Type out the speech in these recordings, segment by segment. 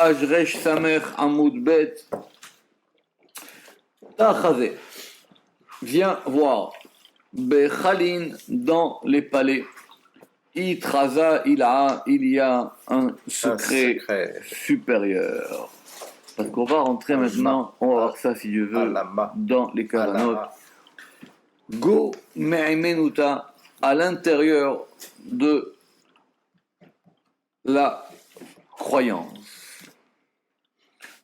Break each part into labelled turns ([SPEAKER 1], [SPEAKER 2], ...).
[SPEAKER 1] page Resh Samer Hamoud Bet. Tachazé. Viens voir. Bechalin dans les palais. Itraza, il y a un secret supérieur. Parce qu'on va rentrer maintenant, on va voir ça si Dieu veut, dans les kavanot. Go me'imenuta, à l'intérieur de la croyance.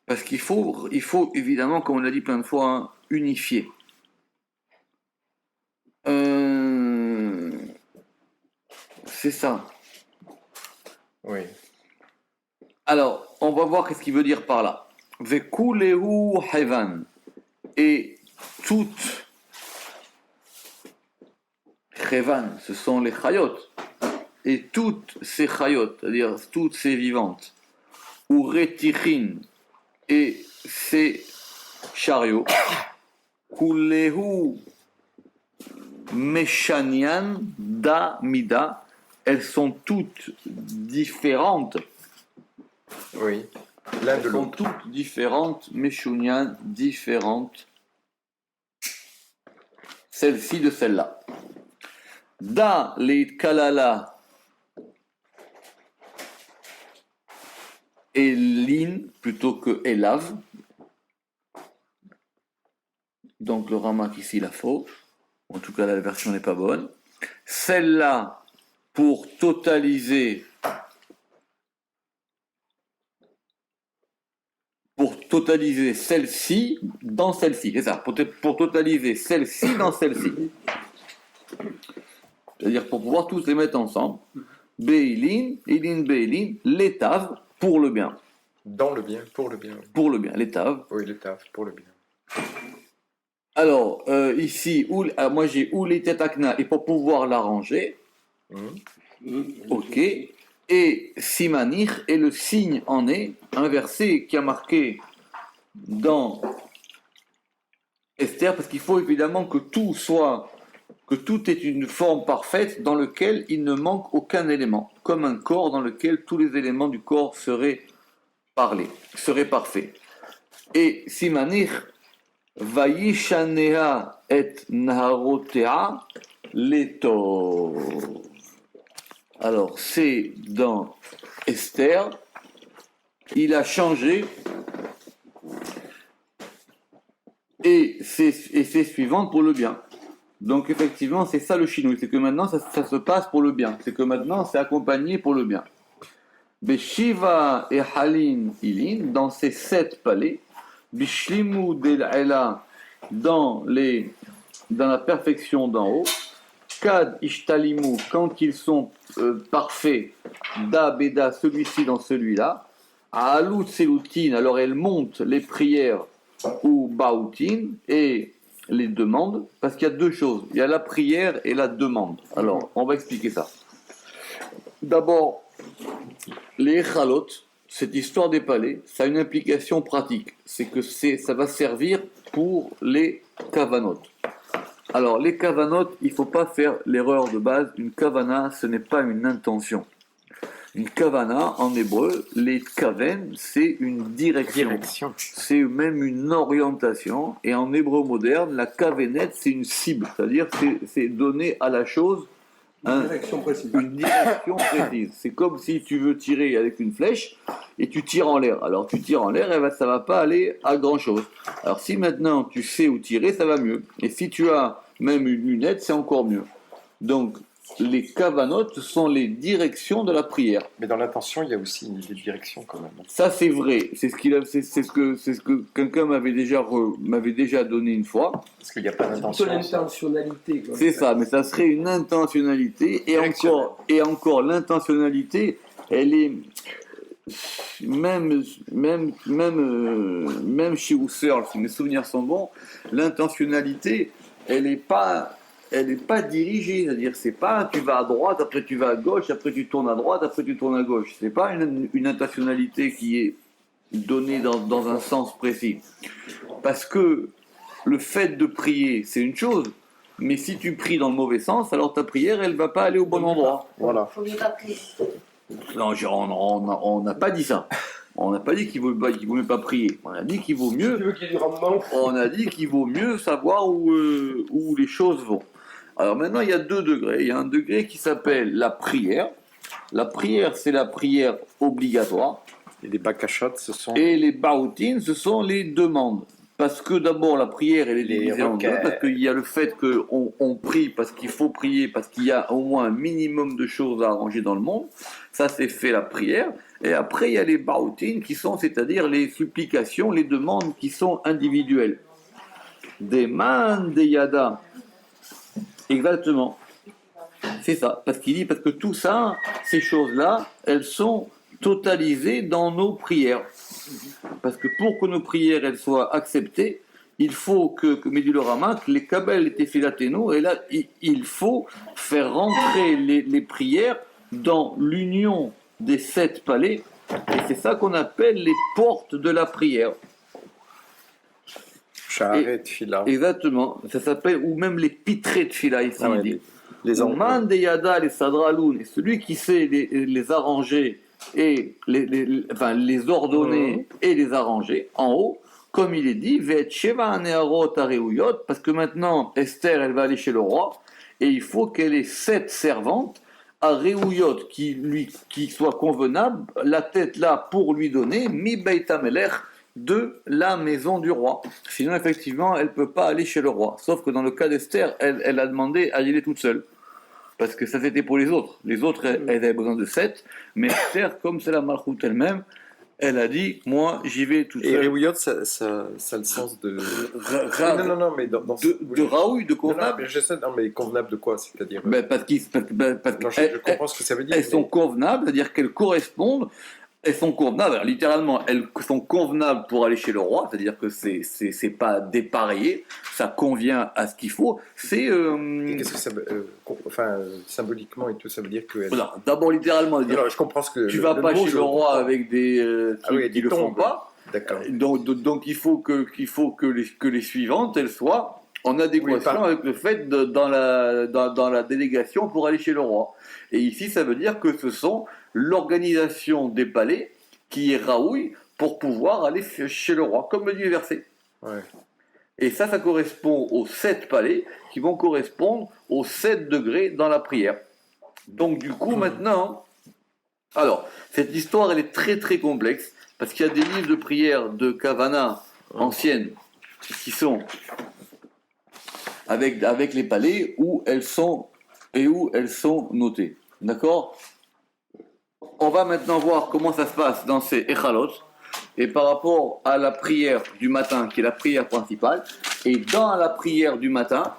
[SPEAKER 1] Parce qu'il faut évidemment, comme on l'a dit plein de fois, unifier. C'est ça.
[SPEAKER 2] Oui.
[SPEAKER 1] Alors, on va voir qu'est-ce qu'il veut dire par là. Vekulehu hevan. Et toutes hevan, ce sont les chayot. Et toutes ces chayot, c'est-à-dire toutes ces vivantes, ou retichin, et ces chariots, kulehu meshanian da mida, elles sont toutes différentes.
[SPEAKER 2] Oui, l'un de
[SPEAKER 1] Elles sont
[SPEAKER 2] l'autre.
[SPEAKER 1] toutes différentes, meshunian, différentes. Celle-ci de celle-là. Da leit kalala elin plutôt que elav. Donc le ramak ici la faux. En tout cas la version n'est pas bonne. Celle-là pour totaliser celle-ci dans celle-ci. C'est ça, pour totaliser celle-ci dans celle-ci. C'est-à-dire pour pouvoir tous les mettre ensemble. Beilin, Elin Beilin, l'étave pour le bien.
[SPEAKER 2] Dans le bien, pour le bien.
[SPEAKER 1] Pour le bien, l'étave.
[SPEAKER 2] Oui, l'étave, pour le bien.
[SPEAKER 1] Alors, ici, moi j'ai ou les tetakna, et pour pouvoir l'arranger, ok, et simanich, et le signe en est, un verset qui a marqué dans Esther, parce qu'il faut évidemment que tout ait une forme parfaite dans laquelle il ne manque aucun élément, comme un corps dans lequel tous les éléments du corps seraient parfaits. Et simanich, Vayishanea et Naharotea leto. Alors, c'est dans Esther, il a changé, et c'est suivant pour le bien. Donc, effectivement, c'est ça le chinois, c'est que maintenant, ça se passe pour le bien. C'est que maintenant, c'est accompagné pour le bien. Beshiva et Halin Ilin, dans ces 7 palais, Bishlimu del-Ela dans la perfection d'en haut, Kad Ishtalimu quand ils sont parfaits, Da Beda celui-ci dans celui-là, Alut Selutin alors elles montent les prières ou Bautin et les demandes, parce qu'il y a deux choses, il y a la prière et la demande. Alors on va expliquer ça. D'abord, les Echalot, cette histoire des palais, ça a une implication pratique. C'est que ça va servir pour les kavanot. Alors, les kavanot, il ne faut pas faire l'erreur de base. Une kavana, ce n'est pas une intention. Une kavana, en hébreu, les kaven, c'est une direction. C'est même une orientation. Et en hébreu moderne, la kavenet, c'est une cible. C'est-à-dire, c'est donner à la chose une direction précise. C'est comme si tu veux tirer avec une flèche et tu tires en l'air. Alors tu tires en l'air et ça ne va pas aller à grand chose. Alors si maintenant tu sais où tirer, ça va mieux. Et si tu as même une lunette, c'est encore mieux. Donc les kavanotes sont les directions de la prière.
[SPEAKER 2] Mais dans l'intention, il y a aussi des directions quand même.
[SPEAKER 1] Ça c'est vrai. C'est ce que quelqu'un m'avait déjà donné une fois.
[SPEAKER 2] Parce qu'il n'y a pas d'intention.
[SPEAKER 3] C'est plutôt l'intentionnalité. Quoi.
[SPEAKER 1] C'est ça, mais ça serait une intentionnalité. Et encore l'intentionnalité, elle est même chez Husserl, si mes souvenirs sont bons, l'intentionnalité, elle n'est pas dirigée, c'est-à-dire c'est pas tu vas à droite, après tu vas à gauche, après tu tournes à droite, après tu tournes à gauche. C'est pas une intentionnalité qui est donnée dans un sens précis. Parce que le fait de prier, c'est une chose, mais si tu pries dans le mauvais sens, alors ta prière, elle va pas aller au bon endroit.
[SPEAKER 2] Voilà.
[SPEAKER 4] Faut mieux pas prier.
[SPEAKER 1] Non, on n'a pas dit ça. On n'a pas dit qu'il vaut mieux pas prier. On a dit qu'il vaut
[SPEAKER 3] Si
[SPEAKER 1] mieux.
[SPEAKER 3] tu veux qu'il y ait du rendement,
[SPEAKER 1] On a dit qu'il vaut mieux savoir où les choses vont. Alors maintenant, il y a 2 degrés. Il y a un degré qui s'appelle la prière. La prière, c'est la prière obligatoire.
[SPEAKER 2] Et les bakashot, ce sont
[SPEAKER 1] Et les baoutines, ce sont les demandes. Parce que d'abord, la prière, elle est
[SPEAKER 2] Les
[SPEAKER 1] divisée en 2.
[SPEAKER 2] requêtes.
[SPEAKER 1] Parce qu'il y a le fait qu'on prie parce qu'il faut prier, parce qu'il y a au moins un minimum de choses à arranger dans le monde. Ça, c'est fait la prière. Et après, il y a les baoutines qui sont, c'est-à-dire les supplications, les demandes qui sont individuelles. Des man, des yada. Exactement. C'est ça. Parce qu'il dit, parce que tout ça, ces choses-là, elles sont totalisées dans nos prières. Parce que pour que nos prières elles soient acceptées, il faut que me dit le Rama, que les kabel étaient filateno, et là, il faut faire rentrer les prières dans l'union des 7 palais, et c'est ça qu'on appelle les portes de la prière.
[SPEAKER 2] Shaharet, Fila.
[SPEAKER 1] Exactement, ça s'appelle, ou même les pitrés de fila ici.
[SPEAKER 2] Ah ouais,
[SPEAKER 1] il dit.
[SPEAKER 2] les
[SPEAKER 1] Man de Yada, les Sadraloun, et celui qui sait les arranger et les ordonner et les arranger en haut, comme il est dit, parce que maintenant Esther elle va aller chez le roi et il faut qu'elle ait 7 servantes à Réouyot qui soient convenables, la tête là pour lui donner, mi Beit HaMelech, de la maison du roi. Sinon, effectivement, elle ne peut pas aller chez le roi. Sauf que dans le cas d'Esther, elle a demandé à y aller toute seule. Parce que ça, c'était pour les autres. Les autres, elles avaient besoin de 7. Mais Esther, comme c'est la Malchoute elle-même, elle a dit, moi, j'y vais toute
[SPEAKER 2] Et
[SPEAKER 1] seule.
[SPEAKER 2] Réouillot, ça a le sens de. Non, mais dans
[SPEAKER 1] De Raoui, de
[SPEAKER 2] Non,
[SPEAKER 1] convenable.
[SPEAKER 2] mais je sais, non, mais convenable de quoi? C'est-à-dire.
[SPEAKER 1] Ben, parce
[SPEAKER 2] Non, je comprends ce que ça veut dire.
[SPEAKER 1] elles sont convenables, c'est-à-dire qu'elles correspondent. Elles sont convenables, alors, littéralement, elles sont convenables pour aller chez le roi, c'est-à-dire que c'est pas dépareillé, ça convient à ce qu'il faut. C'est.
[SPEAKER 2] Et qu'est-ce que ça veut. Symboliquement et tout, ça veut dire que.
[SPEAKER 1] Non, d'abord, littéralement, dire,
[SPEAKER 2] Non, je comprends ce que.
[SPEAKER 1] tu vas pas
[SPEAKER 2] mot,
[SPEAKER 1] chez
[SPEAKER 2] je
[SPEAKER 1] le roi
[SPEAKER 2] comprends.
[SPEAKER 1] avec des trucs
[SPEAKER 2] oui,
[SPEAKER 1] qui
[SPEAKER 2] des
[SPEAKER 1] le font
[SPEAKER 2] tombes.
[SPEAKER 1] pas.
[SPEAKER 2] D'accord.
[SPEAKER 1] Donc il faut que les suivantes, elles soient en adéquation
[SPEAKER 2] Oui, pas-
[SPEAKER 1] avec le fait dans la délégation pour aller chez le roi. Et ici, ça veut dire que ce sont l'organisation des palais qui est raoui pour pouvoir aller chez le roi, comme le dit le verset.
[SPEAKER 2] Ouais.
[SPEAKER 1] Et ça correspond aux 7 palais qui vont correspondre aux 7 degrés dans la prière. Donc du coup, maintenant, alors, cette histoire, elle est très très complexe, parce qu'il y a des livres de prière de Kavana anciennes qui sont avec les palais où elles sont notées. D'accord? On va maintenant voir comment ça se passe dans ces Echalot, et par rapport à la prière du matin, qui est la prière principale, et dans la prière du matin,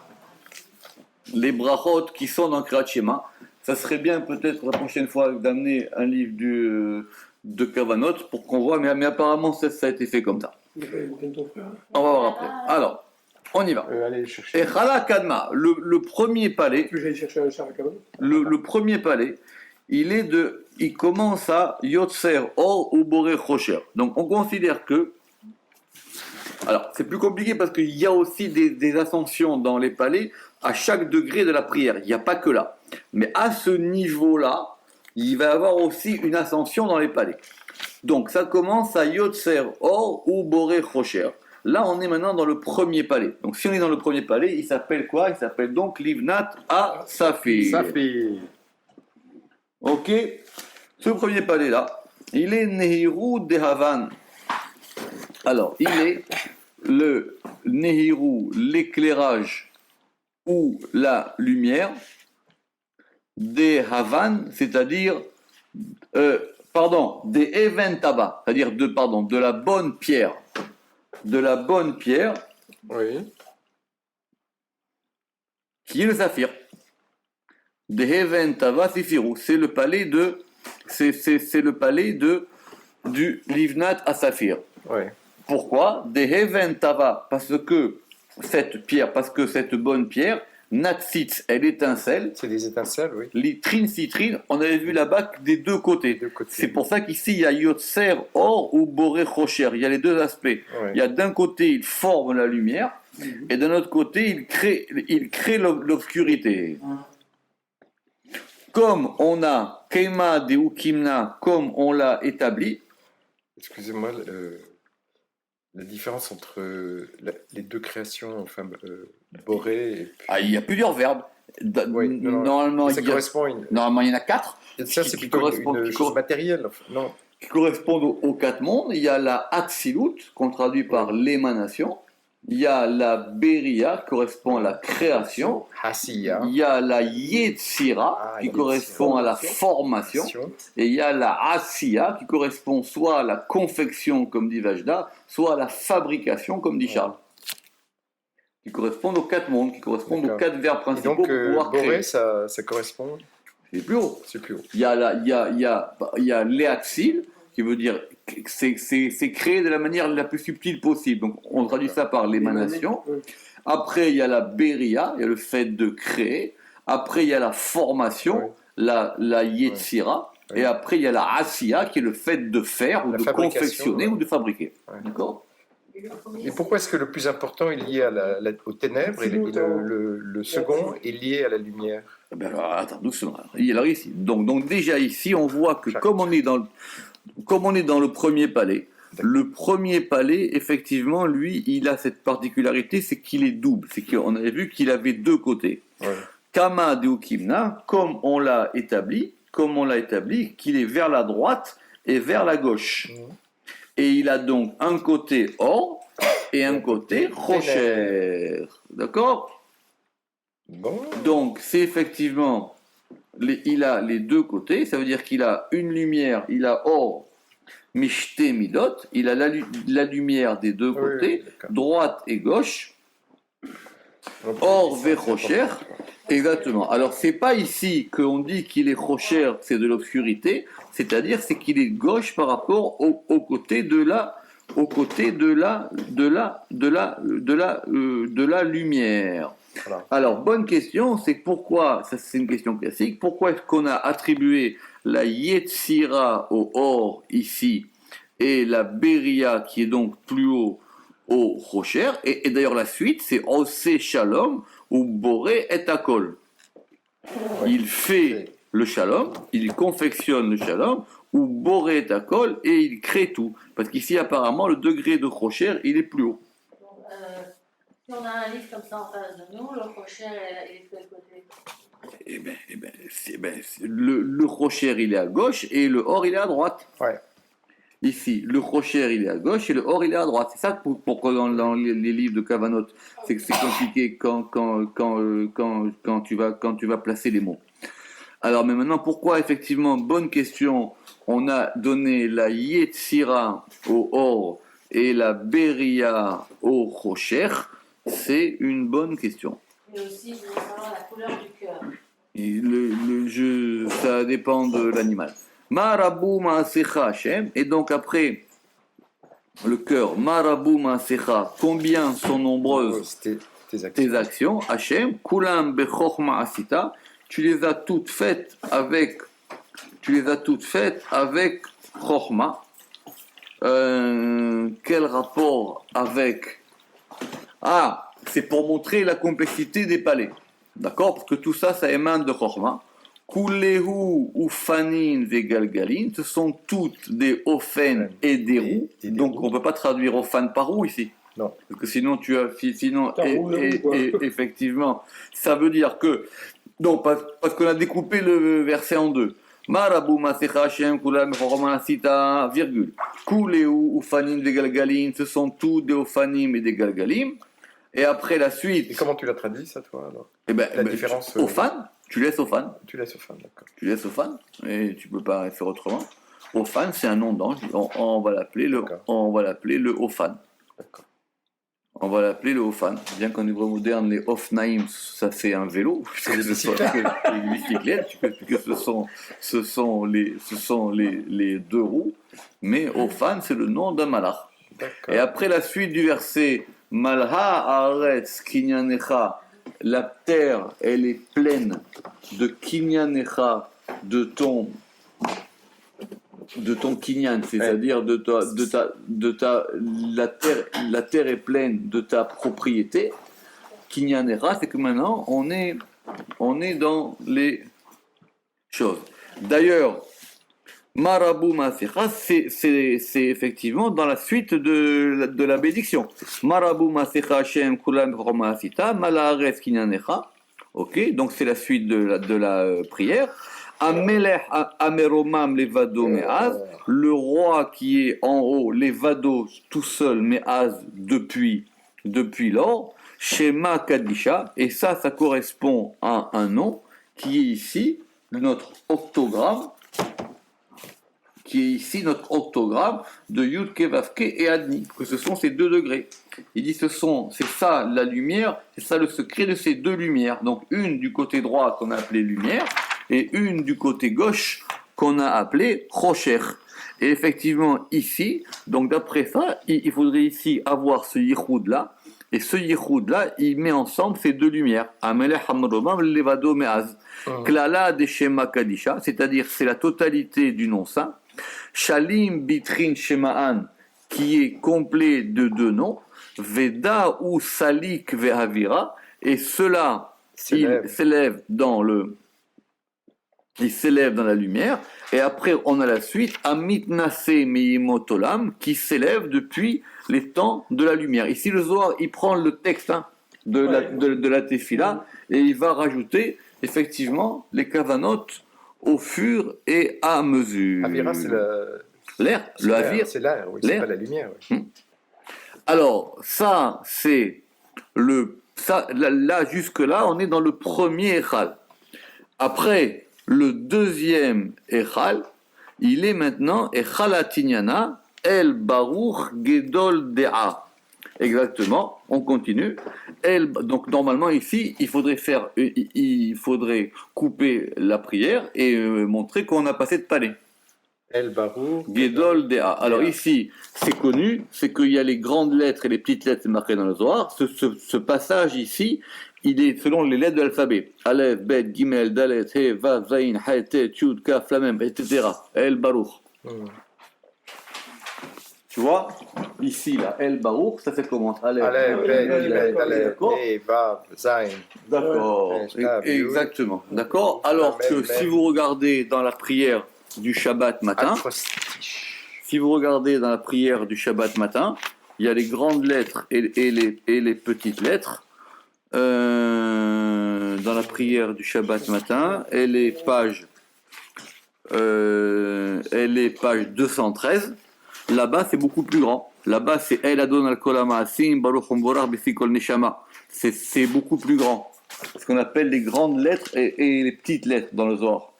[SPEAKER 1] les brachot qui sont dans Kriyat Shema, ça serait bien peut-être la prochaine fois d'amener un livre de Kavanot pour qu'on voit, mais apparemment ça a été fait comme ça.
[SPEAKER 3] il n'y a pas écouté ton frère.
[SPEAKER 1] On va voir après. Alors, on y va.
[SPEAKER 2] Allez chercher.
[SPEAKER 1] Echala Kadma, le premier palais,
[SPEAKER 3] Tu veux que j'aille chercher un char à cabane?
[SPEAKER 1] le premier palais, il commence à Yotzer Or ou Boré Rocher. Donc on considère que, alors c'est plus compliqué parce qu'il y a aussi des ascensions dans les palais à chaque degré de la prière. Il n'y a pas que là. Mais à ce niveau-là, il va y avoir aussi une ascension dans les palais. Donc ça commence à Yotzer Or ou Boré Rocher. Là, on est maintenant dans le premier palais. Donc si on est dans le premier palais, il s'appelle quoi? Il s'appelle donc Livnat à Safir.
[SPEAKER 2] Ça fait.
[SPEAKER 1] Ok, ce premier palais-là, il est Nehirou de Havan. Alors, il est le Nehirou, l'éclairage ou la lumière des Havan, c'est-à-dire, des Eventaba, c'est-à-dire de la bonne pierre. De la bonne pierre
[SPEAKER 2] Oui.
[SPEAKER 1] qui est le saphir. De Eventaba Sifiru, c'est le palais du Livnat à Saphir.
[SPEAKER 2] Ouais.
[SPEAKER 1] Pourquoi? Des Eventava, parce que cette bonne pierre, Natsitz, elle étincelle.
[SPEAKER 2] C'est des étincelles, oui.
[SPEAKER 1] Litrine, citrine, on avait vu là-bas des deux côtés.
[SPEAKER 2] Deux côtés.
[SPEAKER 1] C'est pour ça qu'ici, il y a Yotzer, Or ou Boré Rocher. Il y a les deux aspects.
[SPEAKER 2] Ouais.
[SPEAKER 1] Il y a d'un côté, il forme la lumière, et d'un autre côté, il crée l'obscurité. Comme on a Keima de Ukimna, comme on l'a établi,
[SPEAKER 2] Excusez-moi, la différence entre les deux créations, enfin, Boré et puis...
[SPEAKER 1] Ah, il y a plusieurs verbes.
[SPEAKER 2] Oui, non,
[SPEAKER 1] Normalement,
[SPEAKER 2] ça correspond à une...
[SPEAKER 1] normalement, il y en a 4
[SPEAKER 2] Et ça, c'est
[SPEAKER 1] qui
[SPEAKER 2] plutôt
[SPEAKER 1] correspondent,
[SPEAKER 2] une chose matérielle. Enfin, non,
[SPEAKER 1] qui correspondent aux 4 mondes. Il y a la Hatzilut, qu'on traduit par l'émanation. Il y a la Beria, qui correspond à la création.
[SPEAKER 2] Hasiya,
[SPEAKER 1] Il y a la Yetzira, qui
[SPEAKER 2] Yetzira.
[SPEAKER 1] correspond à la formation. Et il y a la Asiya, qui correspond soit à la confection, comme dit Vajda, soit à la fabrication, comme dit Charles. Qui correspondent aux 4 mondes, qui correspondent aux 4 verbes
[SPEAKER 2] Et
[SPEAKER 1] principaux
[SPEAKER 2] donc,
[SPEAKER 1] pour pouvoir créer.
[SPEAKER 2] Boré, ça correspond...
[SPEAKER 1] C'est plus haut.
[SPEAKER 2] C'est plus haut.
[SPEAKER 1] Il y a Léaxil, qui veut dire que c'est créé de la manière la plus subtile possible. Donc on traduit ça par l'émanation. Après, il y a la Beria, il y a le fait de créer. Après, il y a la formation, la Yetzira. Et après, il y a la Asiya, qui est le fait de faire, ou de confectionner, ou de fabriquer. D'accord ?
[SPEAKER 2] Et pourquoi est-ce que le plus important est lié aux ténèbres et le second est lié à la lumière?
[SPEAKER 1] Ben alors, attends, doucement. Alors ici, donc déjà ici, on voit que comme on est dans le premier palais, effectivement, lui, il a cette particularité, c'est qu'il est double. C'est qu'on avait vu qu'il avait 2 côtés. Kama Deukimna, comme on l'a établi, qu'il est vers la droite et vers la gauche. Et il a donc un côté or et un côté rocher. D'accord ?
[SPEAKER 2] Bon.
[SPEAKER 1] Donc, c'est effectivement, il a les 2 côtés, ça veut dire qu'il a une lumière, il a or, mishte midot, il a la lumière des 2 côtés, droite et gauche, or ve rocher, exactement. Alors, c'est pas ici qu'on dit qu'il est rocher, c'est de l'obscurité, c'est-à-dire c'est qu'il est gauche par rapport au côté de la lumière.
[SPEAKER 2] Voilà.
[SPEAKER 1] Alors, bonne question, c'est pourquoi, ça c'est une question classique, pourquoi est-ce qu'on a attribué la Yetzira au or ici et la Beria qui est donc plus haut au Rocher, et d'ailleurs la suite c'est Ose Shalom ou Boré et Akol. Il fait le Shalom, il confectionne le Shalom ou Boré et Akol et il crée tout. Parce qu'ici apparemment le degré de Rocher il est plus haut.
[SPEAKER 4] Si on a un livre comme ça en face de nous, le rocher il est de quel côté?
[SPEAKER 1] Le rocher il est à gauche et le or il est à droite.
[SPEAKER 2] Ouais.
[SPEAKER 1] Ici, le rocher il est à gauche et le or il est à droite. C'est ça pourquoi dans les livres de Kavanot, c'est que c'est compliqué quand tu vas placer les mots. Alors, mais maintenant, pourquoi effectivement, bonne question, on a donné la Yetzira au or et la Beria au rocher? C'est une bonne question.
[SPEAKER 4] Et aussi, je voulais savoir la couleur du cœur.
[SPEAKER 1] Ça dépend de l'animal. Marabou Maasecha Hashem. Et donc après, le cœur, Marabou Maasecha, combien sont nombreuses tes actions? Hashem, Kulam Bechorma Asita, tu les as toutes faites avec Chorma. Quel rapport avec... Ah, c'est pour montrer la complexité des palais. D'accord? Parce que tout ça, ça émane de Chorma. Kulehu, Ufanin, Vegalgalin, ce sont toutes des Ofen et des roues. Donc on ne peut pas traduire Ofan par roue ici.
[SPEAKER 2] Non.
[SPEAKER 1] Parce que sinon, effectivement, ça veut dire que... Donc, parce qu'on a découpé le verset en 2. Marabou Masecha Hashem Kulam Chorma Asita, virgule. Kulehu, Ufanin, Vegalgalin, ce sont tous des Ofanim et des Galgalim. Et après la suite.
[SPEAKER 2] Et comment tu l'as traduit ça, toi alors?
[SPEAKER 1] La différence. Ofan, tu laisses Ofan.
[SPEAKER 2] Tu laisses Ofan, d'accord.
[SPEAKER 1] Tu laisses Ofan, et tu peux pas faire autrement. Ofan, c'est un nom d'ange. On va l'appeler le Ofan. D'accord. On va l'appeler le Ofan. Bien qu'en hébreu moderne, les Ofnaim, ça fait un vélo.
[SPEAKER 2] C'est des
[SPEAKER 1] bicyclettes. Puisque ce sont les 2 roues. Mais Ofan, c'est le nom d'un malach. Et après la suite du verset, Malha Haaretz Kinyanecha, la terre, elle est pleine de Kinyanecha, de ton kinyan, c'est-à-dire la terre est pleine de ta propriété. Kinyanecha, c'est que maintenant on est dans les choses. D'ailleurs, Marabou Masecha, c'est effectivement dans la suite de la bénédiction. Marabou Masecha Hashem Kulam Romasita, Malaharetz Kinyanecha. Ok, donc c'est la suite de la prière. Amelech Ameromam Levado Meaz, le roi qui est en haut, Levado tout seul, Meaz depuis lors. Shema Kadisha, et ça correspond à un nom qui est ici notre octogramme, de Yud Kevavke et Adni, que ce sont ces 2 degrés. Il dit c'est ça la lumière, c'est ça le secret de ces 2 lumières. Donc une du côté droit qu'on a appelée lumière, et une du côté gauche qu'on a appelée Rocher. Et effectivement ici, donc d'après ça, il faudrait ici avoir ce yichud là. Et ce yichud-là, il met ensemble ces 2 lumières. Amelech Hamromam Levado Meaz. Klala de Shema Kadisha, c'est-à-dire c'est la totalité du nom saint. Shalim Bitrin Shema'an, qui est complet de 2 noms. Veda ou Salik Vehavira. Et cela, il s'élève dans la lumière. Et après, on a la suite, Amit Nase Meimotolam, qui s'élève depuis les temps de la lumière. Ici, le Zohar, il prend le texte de la Tefila et il va rajouter effectivement les kavanot au fur et à mesure.
[SPEAKER 2] Avira, c'est
[SPEAKER 1] l'air, le avir.
[SPEAKER 2] C'est l'air, oui, c'est pas la lumière. Oui.
[SPEAKER 1] Alors, ça, c'est là, jusque-là, on est dans le premier Echal. Après, le deuxième Echal, il est maintenant Echal Atinyana, El Baruch Gedol Dea. Exactement, on continue. Donc normalement ici, il faudrait couper la prière et montrer qu'on a passé de palais.
[SPEAKER 2] El Baruch
[SPEAKER 1] Gedol Dea. Alors ici, c'est connu, c'est qu'il y a les grandes lettres et les petites lettres marquées dans le Zohar. Ce passage ici, il est selon les lettres de l'alphabet. Aleph, Bet, Gimel, Dalet, He, Vav, Zayin, He, Te, Yud, Kaf, Lamem, etc. El Baruch. Tu vois, ici, là, El Baruch, ça commence.
[SPEAKER 2] Aleph, Bet, Gimel, Dalet, He, Vav, Zayin.
[SPEAKER 1] D'accord, exactement. D'accord. Alors que si vous regardez dans la prière du Shabbat matin, il y a les grandes lettres et les petites lettres. Dans la prière du Shabbat matin, elle est page 213. Là-bas, c'est beaucoup plus grand. Là-bas, c'est El Adon al Kol HaMa'asim Baruch Borach B'fi Kol Neshama. C'est beaucoup plus grand. Ce qu'on appelle les grandes lettres et les petites lettres dans le Zohar.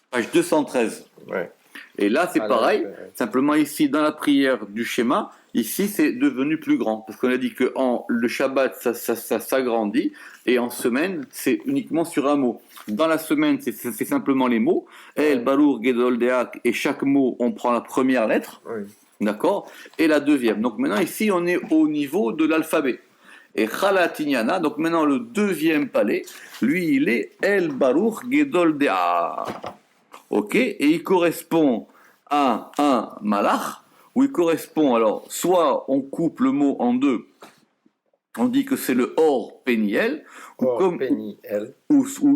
[SPEAKER 1] Page 213.
[SPEAKER 2] Ouais.
[SPEAKER 1] Et là, c'est pareil. Simplement ici, dans la prière du schéma, ici, c'est devenu plus grand. Parce qu'on a dit que le Shabbat, ça s'agrandit. Et en semaine, c'est uniquement sur un mot. Dans la semaine, c'est simplement les mots. El, Baruch, Gedol, Deak. Et chaque mot, on prend la première lettre.
[SPEAKER 2] Oui.
[SPEAKER 1] D'accord? Et la deuxième. Donc maintenant, ici, on est au niveau de l'alphabet. Et Chalatinyana, donc maintenant, le deuxième palais, lui, il est El, Baruch, Gedol, Deak. Ok? Et il correspond à un malach, où il correspond, alors, soit on coupe le mot en 2, on dit que c'est le Or Péniel, ou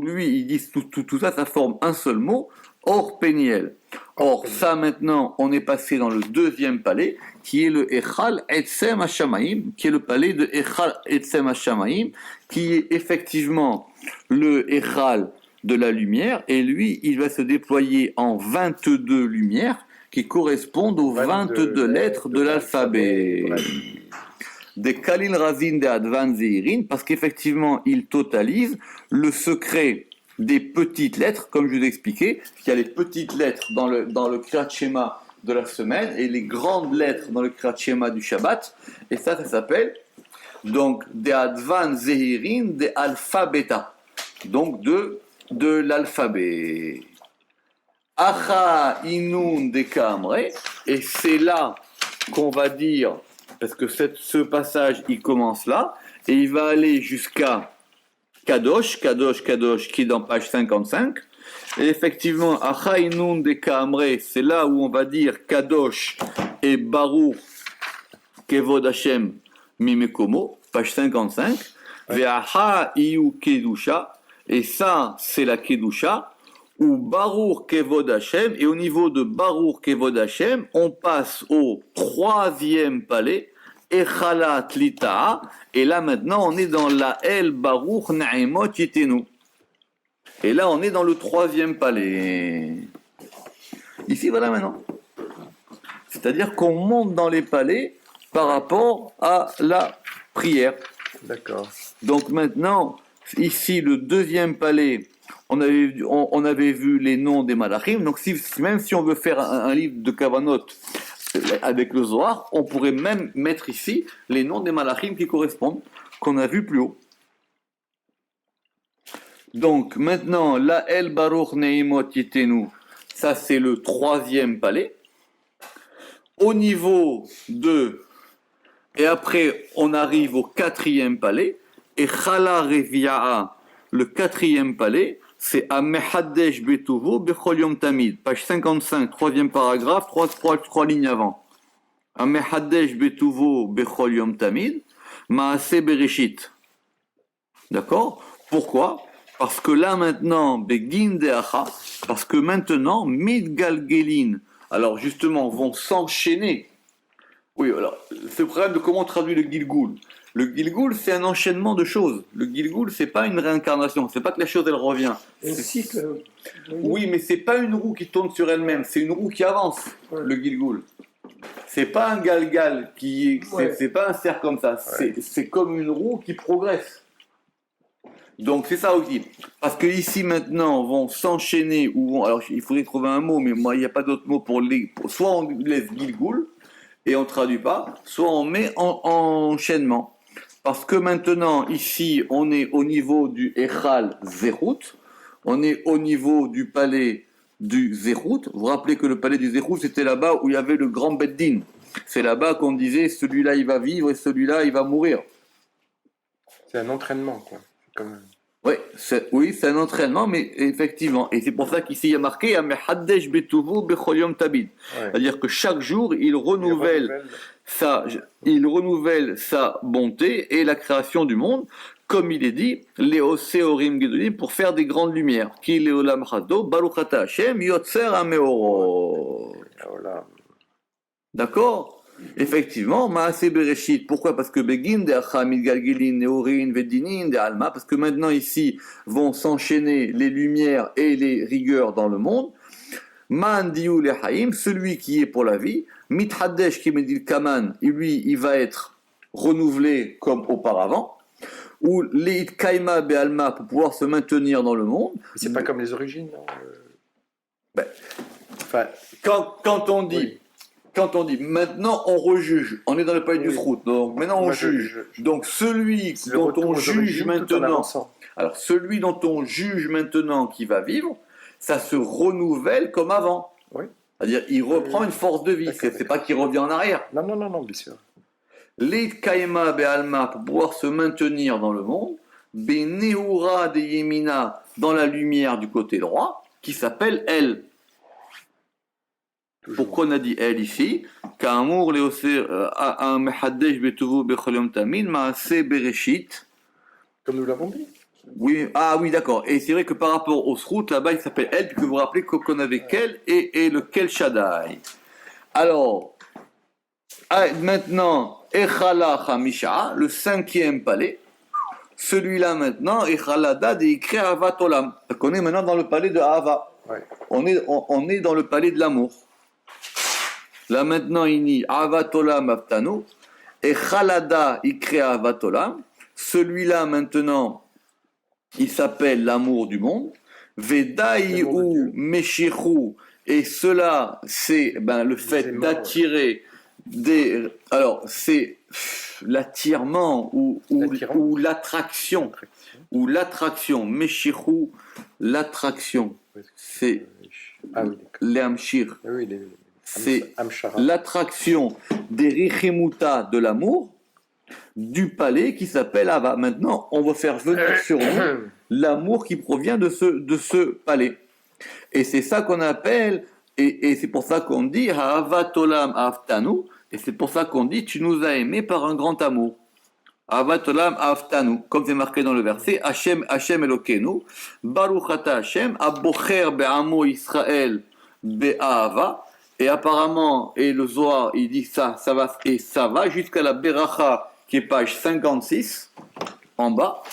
[SPEAKER 1] lui, il dit tout ça, ça forme un seul mot, Or Péniel. Or, ça maintenant, on est passé dans le deuxième palais, qui est le Echal Etzem HaShamayim, qui est le palais de Echal Etzem HaShamayim, qui est effectivement le Echal de la lumière, et lui, il va se déployer en 22 lumières qui correspondent aux 22 lettres de l'alphabet. Des Kalil Razin de Advan Zeirin, parce qu'effectivement, il totalise le secret des petites lettres, comme je vous ai expliqué. Il y a les petites lettres dans le Kriyat Shema de la semaine, et les grandes lettres dans le Kriyat Shema du Shabbat, et ça s'appelle donc des Advan Zeirin de Alphabeta, donc de l'alphabet. Acha inun de kamre, et c'est là qu'on va dire, parce que ce passage il commence là, et il va aller jusqu'à Kadosh, qui est dans page 55. Et effectivement, Acha inun de kamre, c'est là où on va dire Kadosh et Baruch Kevod Hashem Mimekomo, page 55. Ve'acha iyu kedusha. Et ça, c'est la Kedusha, ou Baruch Kevod Hashem, et au niveau de Baruch Kevod Hashem, on passe au troisième palais, Echala Tlita, et là maintenant on est dans la El Baruch Naimot Yitenu. Et là on est dans le troisième palais. Ici voilà maintenant. C'est-à-dire qu'on monte dans les palais par rapport à la prière.
[SPEAKER 2] D'accord.
[SPEAKER 1] Donc maintenant, ici le deuxième palais, on avait vu les noms des malachim. Donc même si on veut faire un livre de Kavanot avec le Zohar, on pourrait même mettre ici les noms des malachim qui correspondent, qu'on a vu plus haut. Donc maintenant, la El Baruch Neimot Yitenu, ça c'est le troisième palais. Au niveau de... Et après, on arrive au quatrième palais. Et Chala Revia'a, le quatrième palais, c'est Amehadesh Betuvo Bechol Yom Tamid. Page 55, troisième paragraphe, trois lignes avant. Amehadesh Betuvo Bechol Yom Tamid, Maase Bereshit. D'accord? Pourquoi? Parce que là maintenant, Begin Deacha, parce que maintenant, Midgalgelin, alors justement, vont s'enchaîner. Oui, alors, c'est le problème de comment on traduit le Gilgul. Le Gilgul, c'est un enchaînement de choses. Le Gilgul, c'est pas une réincarnation, c'est pas que la chose, elle revient.
[SPEAKER 3] Un cycle.
[SPEAKER 1] Oui, mais c'est pas une roue qui tourne sur elle-même, c'est une roue qui avance,
[SPEAKER 3] Ouais.
[SPEAKER 1] le Gilgul. C'est pas un galgal, c'est pas un cercle comme ça, c'est comme une roue qui progresse. Donc c'est ça aussi. Parce que ici maintenant vont s'enchaîner, alors il faudrait trouver un mot, mais moi il n'y a pas d'autre mot soit on laisse Gilgul et on ne traduit pas, soit on met en enchaînement. Parce que maintenant ici on est au niveau du Echal Zerut, on est au niveau du palais du Zerut. Vous vous rappelez que le palais du Zerut c'était là-bas où il y avait le grand Beddin. C'est là-bas qu'on disait celui-là il va vivre et celui-là il va mourir.
[SPEAKER 2] C'est un entraînement, quoi. Comme...
[SPEAKER 1] Oui, c'est un entraînement, mais effectivement. Et c'est pour ça qu'ici il y a marqué Hadesh Betuvu Bechol Yom Tabid. C'est-à-dire que chaque jour il renouvelle sa bonté et la création du monde, comme il est dit, Léo Seorim Gedolim, pour faire des grandes lumières. Ki Leolam Chado, Baruch Ata Hashem, Yotzer Ameoro. D'accord? Effectivement, Maaseh Bereshit. Pourquoi? Parce que Begin, de Achamid Galgilin, Neorin, Vedinin, de Alma. Parce que maintenant ici vont s'enchaîner les lumières et les rigueurs dans le monde. Man Diou le Haïm, celui qui est pour la vie. Mithadesh qui me dit Kaman, lui, il va être renouvelé comme auparavant. Ou Leit Kaima Be Alma pour pouvoir se maintenir dans le monde.
[SPEAKER 2] C'est pas comme les origines, non
[SPEAKER 1] Enfin, quand on dit. Oui. Quand on dit maintenant on rejuge, on est dans le palais du Srout, donc maintenant on juge. Donc celui dont on juge maintenant, alors celui dont on juge maintenant qui va vivre, ça se renouvelle comme avant.
[SPEAKER 2] Oui.
[SPEAKER 1] C'est-à-dire il reprend une force de vie, c'est pas qu'il revient en arrière.
[SPEAKER 2] Non, bien sûr.
[SPEAKER 1] Leit Kaima Be'alma pour pouvoir se maintenir dans le monde, Beneura de Yemina dans la lumière du côté droit, qui s'appelle El. Pourquoi on a dit elle ici? Ka'amour leoser un mehadesh betuvu bechol yom tamid maaseh bereshit.
[SPEAKER 2] Comme nous l'avons dit.
[SPEAKER 1] Oui, oui, d'accord. Et c'est vrai que par rapport au Srout, là-bas, il s'appelle elle, puisque vous vous rappelez qu'on avait Kel et le Kel Shaddai. Alors, maintenant, Echala Hamisha, le cinquième palais. Celui-là maintenant, Echala Dad et Ikre Avat Olam. On est maintenant dans le palais de Ahava.
[SPEAKER 2] Ouais.
[SPEAKER 1] On est dans le palais de l'amour. Là maintenant, il dit Avatolam Aftano et Khalada Ikre Avatolam. Celui-là maintenant, il s'appelle l'amour du monde. Vedai ou Meshichu. Et cela, c'est le fait d'attirer des. Alors, c'est l'attirement ou l'attraction. Ou l'attraction. Meshichu, l'attraction. C'est l'amshir.
[SPEAKER 2] Oui,
[SPEAKER 1] c'est l'attraction des richimuta de l'amour du palais qui s'appelle Ava. Maintenant, on va faire venir sur nous l'amour qui provient de ce palais. Et c'est ça qu'on appelle, et c'est pour ça qu'on dit Ha'avat olam aftanu, et c'est pour ça qu'on dit tu nous as aimés par un grand amour. Avat Olam Aftanu, comme c'est marqué dans le verset, Hashem, Hashem Elokeinu, Baruch Ata Hashem, Abocher Be'amo Israël Be'ahava, et apparemment, et le Zohar, il dit ça, et ça va jusqu'à la Beracha, qui est page 56, en bas,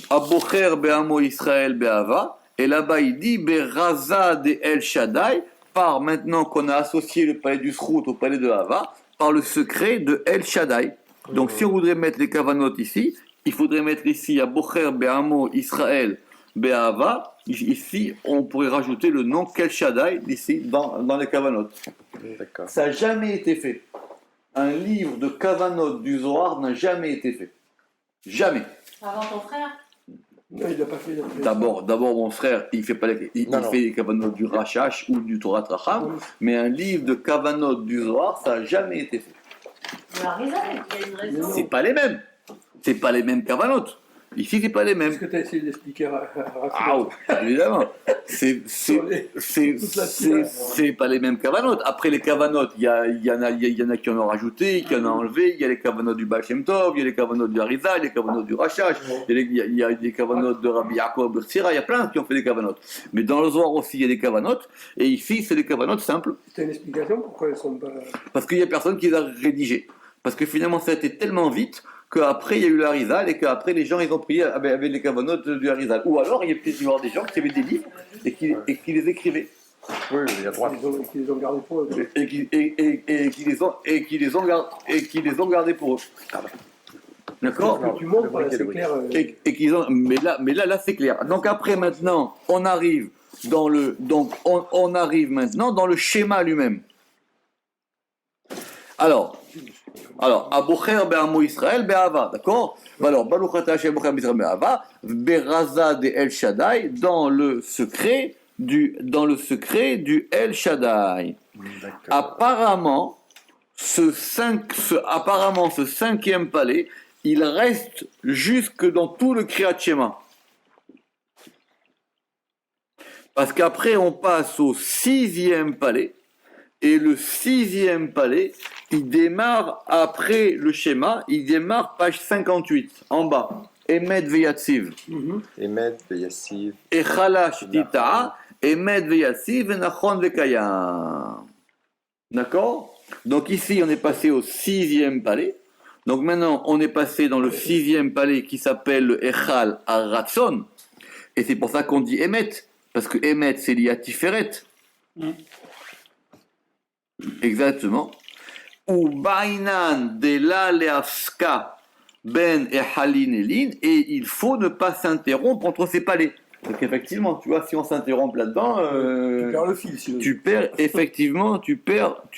[SPEAKER 1] Abocher Be'amo Israël Be'ahava, et là-bas il dit, Beraza de El Shaddai, par maintenant qu'on a associé le palais du Srout au palais de Hava, par le secret de El Shaddai. Donc, si on voudrait mettre les kavanot ici, il faudrait mettre ici à Bocher Be'amo Israël Be'ava. Ici, on pourrait rajouter le nom Kel Shaddai ici dans les kavanot.
[SPEAKER 2] D'accord.
[SPEAKER 1] Ça n'a jamais été fait. Un livre de kavanot du Zohar n'a jamais été fait. Jamais.
[SPEAKER 4] Avant ton frère?
[SPEAKER 3] Non, il l'a pas fait. il a fait.
[SPEAKER 1] D'abord, mon frère, il fait pas il
[SPEAKER 2] Non.
[SPEAKER 1] fait les kavanot du Rachash ou du Torah Tracham, mais un livre de kavanot du Zohar, ça n'a jamais été fait.
[SPEAKER 4] Le Harizal, il y a une raison.
[SPEAKER 1] C'est pas les mêmes. C'est pas les mêmes kavanot. Ici, c'est pas les mêmes.
[SPEAKER 3] Est-ce que tu as essayé d'expliquer à
[SPEAKER 1] Ah, oui, évidemment. C'est pas les mêmes kavanotes. Après les kavanotes, il y en a qui en ont rajouté, qui en ont enlevé. Il y a les kavanotes du Baal Shem Tov, il y a les kavanotes du Harizal, les kavanotes du Rashash, il y a des kavanotes de Rabbi Yaakov Bersira, il y a plein qui ont fait des kavanotes. Mais dans le Zohar aussi, il y a des kavanotes. Et ici, c'est des kavanotes simples.
[SPEAKER 3] Tu as une explication pourquoi elles sont pas.
[SPEAKER 1] Parce qu'il y a personne qui les a rédigées. Parce que finalement, ça a été tellement vite qu'après, il y a eu le Harizal et qu'après, les gens, ils ont prié avec les kavanotes du Harizal. Ou alors, il y a peut-être eu des gens qui avaient des livres et qui les écrivaient.
[SPEAKER 2] Oui, il y a droit.
[SPEAKER 3] Ils les ont gardés pour eux.
[SPEAKER 1] Et qui les ont gardés pour eux. D'accord?
[SPEAKER 3] Ce que tu montres, là, c'est clair.
[SPEAKER 1] Mais là, c'est clair. Donc après, maintenant, on arrive dans le schéma lui-même. Alors, Abocher Be'amo Israël Be'ava, d'accord? Alors, Baruch Ata Hashem Abocher Be'Israël Be'ava, Beraza de El Shaddai, dans le secret du El Shaddai.
[SPEAKER 2] D'accord.
[SPEAKER 1] Apparemment, ce cinquième palais, il reste jusque dans tout le Kriyat Shema. Parce qu'après, on passe au sixième palais, et le sixième palais, il démarre après le schéma, il démarre page 58, en bas. Emet Veyatsiv.
[SPEAKER 2] Emet, Yassiv.
[SPEAKER 1] Echala Shtita, Emet Veyatsiv, Nachon Vekayam. D'accord? Donc ici, on est passé au sixième palais. Donc maintenant, on est passé dans le sixième palais qui s'appelle le Echal Aratson. Et c'est pour ça qu'on dit Emet. Parce que Emet, c'est lié à Tiferet. Exactement. Ou Bainan de la Leafska Ben et Halin Elin, et il faut ne pas s'interrompre entre ces palais. Donc effectivement, tu vois, si on s'interrompt là-dedans,
[SPEAKER 3] Tu perds le fil, sinon.
[SPEAKER 1] tu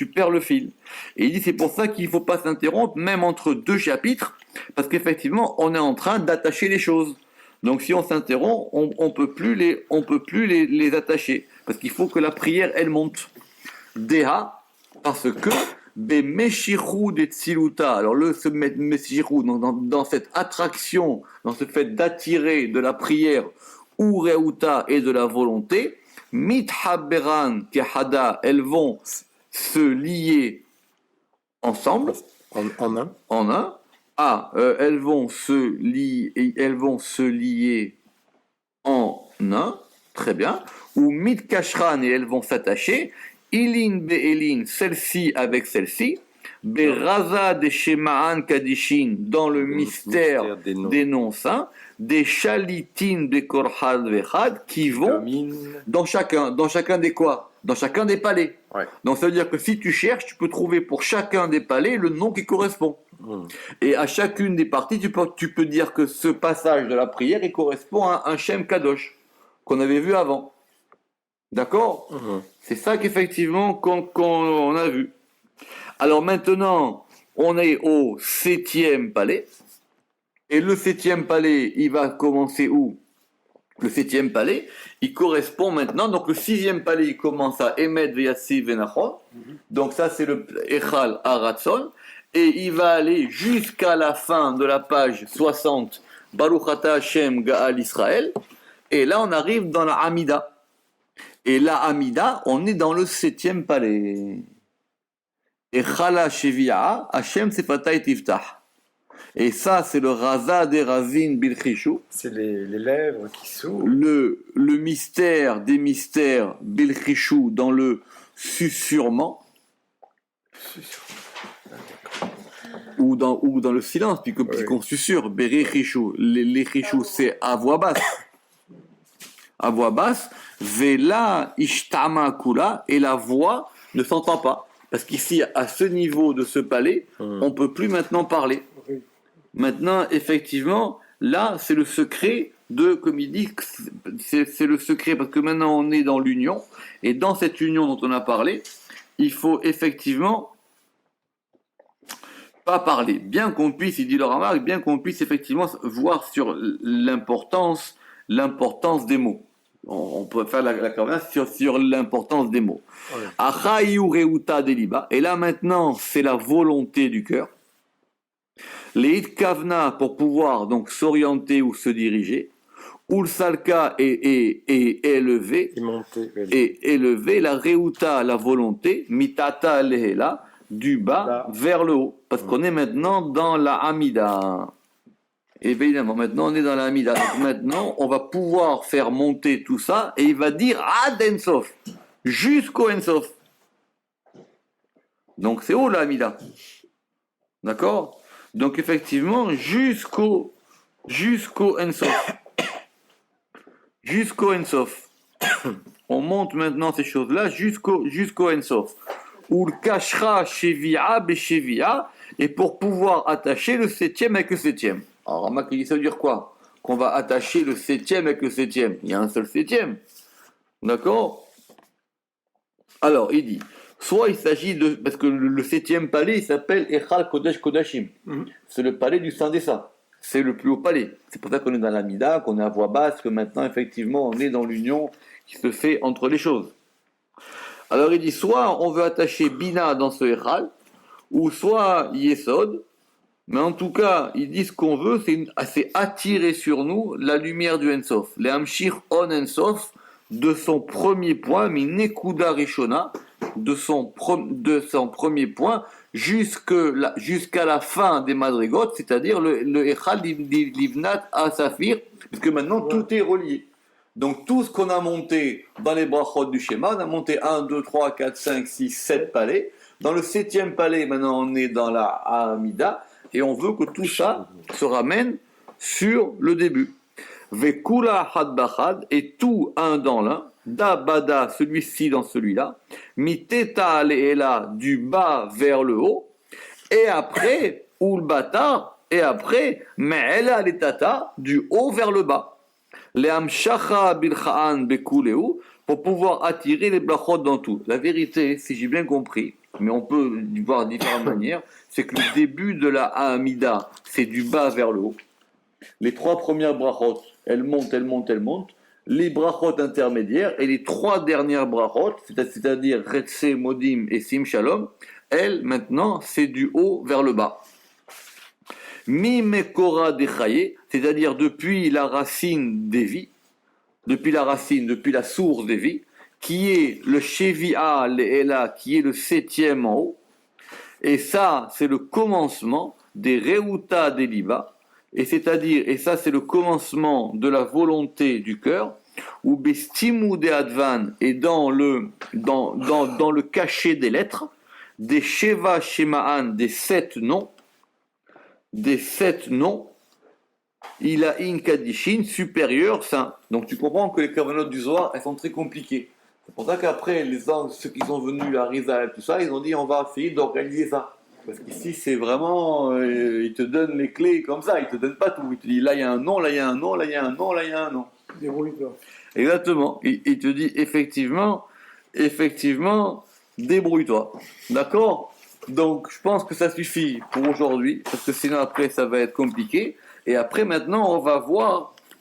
[SPEAKER 1] perds le fil. Et il dit c'est pour ça qu'il ne faut pas s'interrompre, même entre deux chapitres, parce qu'effectivement, on est en train d'attacher les choses. Donc si on s'interrompt, on peut plus les attacher, parce qu'il faut que la prière, elle monte. Deha, parce que Meshichou de Tsiluta, alors ce Meshichou, dans cette attraction, dans ce fait d'attirer de la prière, ou Reuta et de la volonté, Mithaberan Kehada, elles vont se lier ensemble,
[SPEAKER 2] En un.
[SPEAKER 1] Elles vont se lier en un, très bien, ou Mitkashran, et elles vont s'attacher, Ilin Be'elin, celle-ci avec celle-ci, Beraza de Shema'an Kadishin, dans le mystère des noms saints, des Shalitin de Korhad Vechad, qui vont dans chacun des quoi? Dans chacun des palais.
[SPEAKER 2] Ouais.
[SPEAKER 1] Donc ça veut dire que si tu cherches, tu peux trouver pour chacun des palais le nom qui correspond. Et à chacune des parties, tu peux dire que ce passage de la prière, il correspond à un Shem Kadosh, qu'on avait vu avant. D'accord? C'est ça qu'effectivement qu'on a vu. Alors maintenant, on est au septième palais. Et le septième palais, il va commencer où? Le septième palais, il correspond maintenant. Donc le sixième palais, il commence à Emet Veyassiv Venachon. Donc ça, c'est le Echal Aratson. Et il va aller jusqu'à la fin de la page 60, Baruch Ata Hashem Ga'al Israël. Et là, on arrive dans la Hamida. Et la Hamida, on est dans le septième palais. Et Chala Shevia, Hashem Sefatay Tiftah. Et ça, c'est le Raza des Razin Bilchishu,
[SPEAKER 2] C'est les lèvres qui s'ouvrent.
[SPEAKER 1] le mystère des mystères Bilchishu dans le susurrement, ou dans le silence, puisqu'on susurre, Berichishu. Les Chishu, c'est à voix basse. À voix basse, Vela Ishtama Kula, et la voix ne s'entend pas. Parce qu'ici, à ce niveau de ce palais, on ne peut plus maintenant parler.
[SPEAKER 3] Oui.
[SPEAKER 1] Maintenant, effectivement, là, c'est le secret de, comme il dit, c'est le secret, parce que maintenant on est dans l'union, et dans cette union dont on a parlé, il faut effectivement pas parler, bien qu'on puisse, il dit le Ramak, bien qu'on puisse effectivement voir sur l'importance des mots. On peut faire la conversation sur l'importance des mots. Achayu reuta deliba, et là maintenant c'est la volonté du cœur. Les kavna pour pouvoir donc s'orienter ou se diriger. Ulsalka est élevé, et élevé, la reuta, la volonté, mitata lehela, du bas vers le haut, parce qu'on est maintenant dans la Amida. Évidemment, maintenant on est dans la Amida. Donc maintenant, on va pouvoir faire monter tout ça, et il va dire Ad Ensof, jusqu'au Ensof. Donc c'est haut la Amida. D'accord? Donc effectivement, jusqu'au Ensof. Jusqu'au Ensof. On monte maintenant ces choses-là jusqu'au Ensof. Ou le kashra shevia beshevia, et pour pouvoir attacher le septième avec le septième. Alors, Ramak, ça veut dire quoi? Qu'on va attacher le septième avec le septième. Il y a un seul septième. D'accord? Alors, il dit, soit il s'agit de... Parce que le septième palais, il s'appelle Echal Kodesh Kodashim. C'est le palais du Saint des Saints. C'est le plus haut palais. C'est pour ça qu'on est dans l'Amida, qu'on est à voix basse, que maintenant, effectivement, on est dans l'union qui se fait entre les choses. Alors il dit, soit on veut attacher Bina dans ce Echal, ou soit Yesod, mais en tout cas, il dit ce qu'on veut, c'est attirer sur nous la lumière du Ensof. Les Hamshir on Ensof, de son premier point, Minekuda Rishona, de son premier point, jusqu'à la fin des Madrigot, c'est-à-dire le Echal Livnat à Saphir, parce que maintenant tout est relié. Donc tout ce qu'on a monté dans les brachot du schéma, on a monté 1, 2, 3, 4, 5, 6, 7 palais. Dans le 7e palais, maintenant on est dans la Amida, et on veut que tout ça se ramène sur le début. Vekula had bachad, et tout un dans l'un, da bada, celui-ci dans celui-là, miteta leela, du bas vers le haut, et après, ulbata, et après, me'ela letata, du haut vers le bas. Pour pouvoir attirer les brachot dans tout. La vérité, si j'ai bien compris, mais on peut voir de différentes manières, c'est que le début de la Hamida, c'est du bas vers le haut. Les 3 premières brachot, elles montent. Les brachot intermédiaires et les 3 dernières brachot, c'est-à-dire Retse, Modim et Sim Shalom, elles, maintenant, c'est du haut vers le bas. Mi mekora dechaye, c'est-à-dire depuis la racine des vies, depuis la source des vies, qui est le Shevia Le'ela, qui est le 7e en haut, et ça, c'est le commencement des Reuta Deliba, et ça, c'est le commencement de la volonté du cœur, ou Bestimu de Advan, et dans le cachet des lettres, des Sheva Shemaan, des 7 noms, il a une Kadishin supérieur saint. Donc tu comprends que les cavanotes du Zohar, elles sont très compliquées. C'est pour ça qu'après, ceux qui sont venus à Rizal et tout ça, ils ont dit on va essayer d'organiser ça. Parce qu'ici, c'est vraiment, ils te donnent les clés comme ça, ils te donnent pas tout. Ils te disent là il y a un nom, là il y a un nom, là il y a un nom, là il y a un nom.
[SPEAKER 3] Débrouille-toi.
[SPEAKER 1] Exactement. Il te dit effectivement, débrouille-toi. D'accord? Donc, je pense que ça suffit pour aujourd'hui, parce que sinon après ça va être compliqué. Et après maintenant,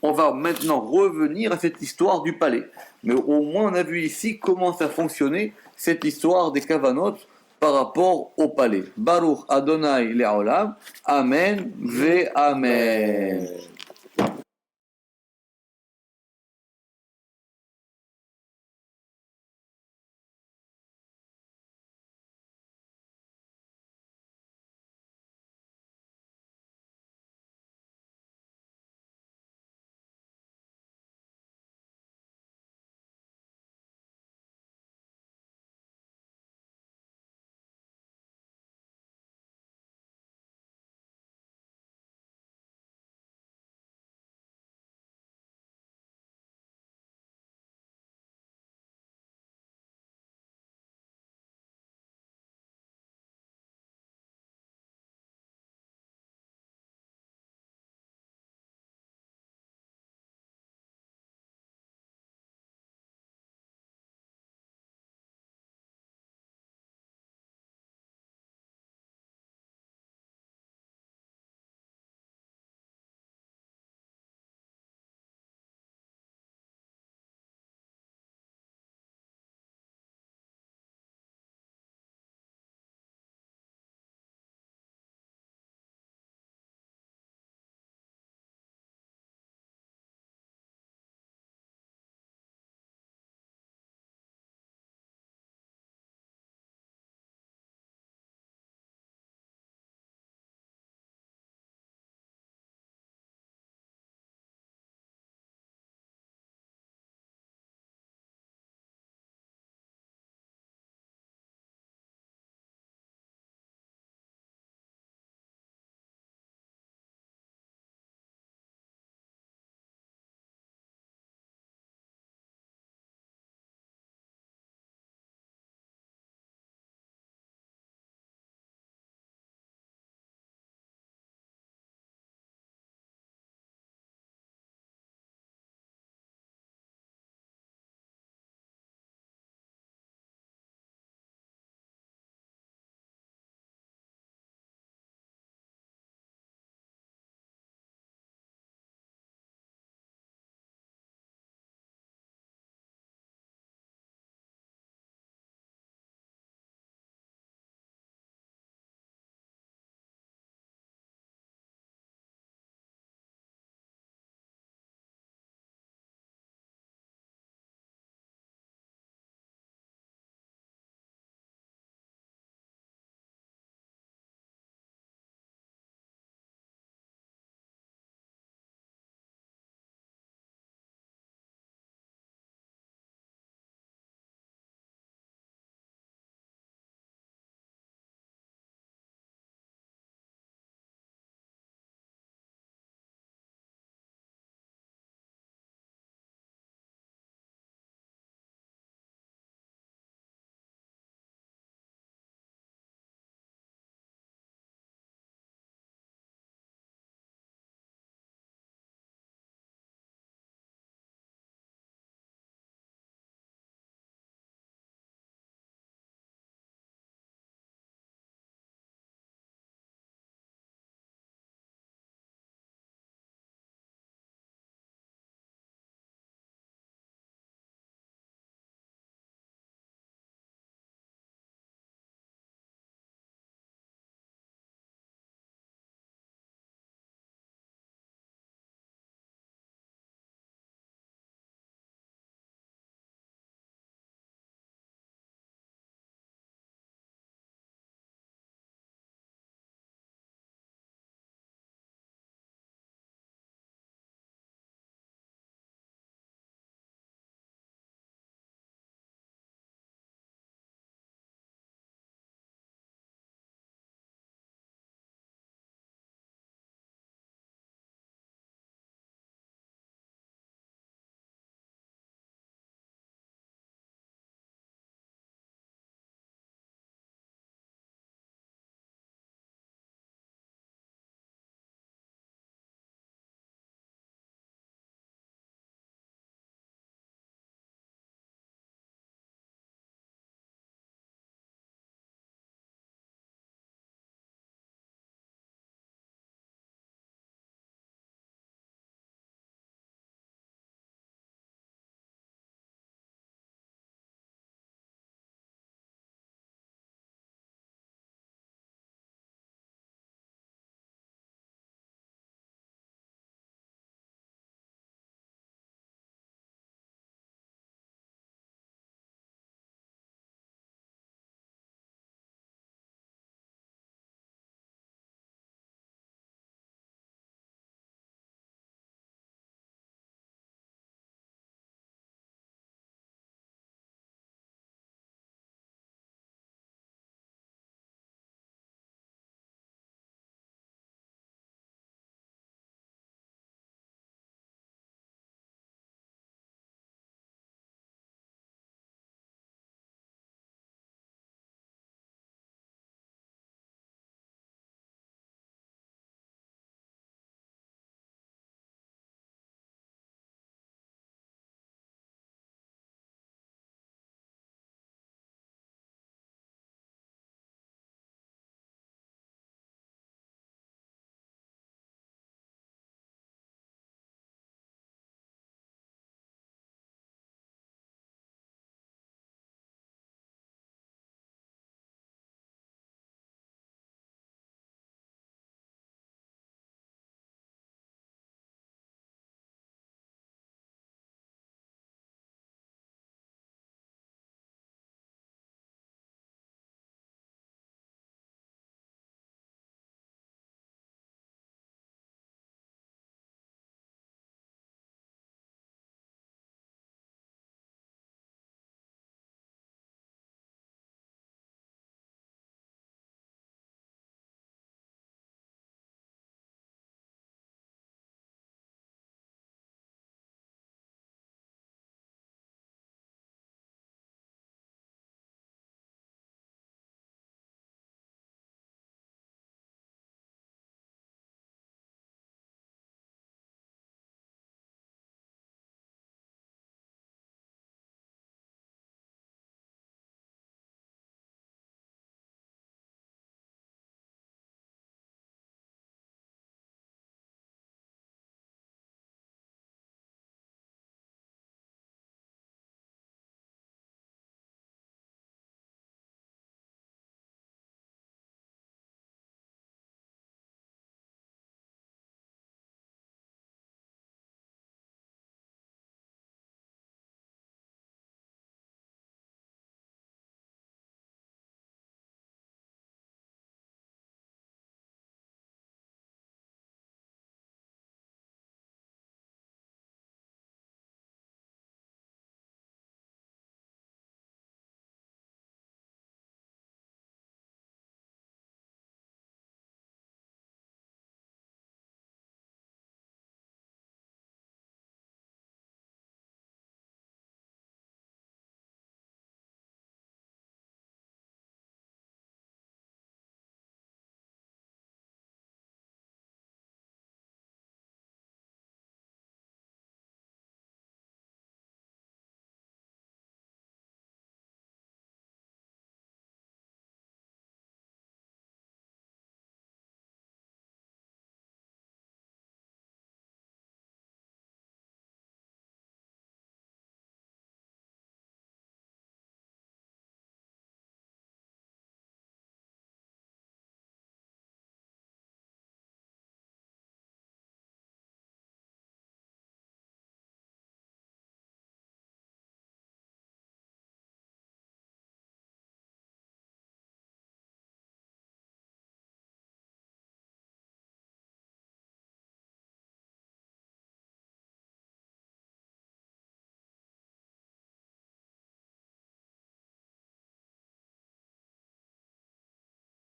[SPEAKER 1] on va maintenant revenir à cette histoire du palais. Mais au moins on a vu ici comment ça fonctionnait, cette histoire des kavanotes par rapport au palais. Baruch Adonai Le'olam, Amen ve Amen.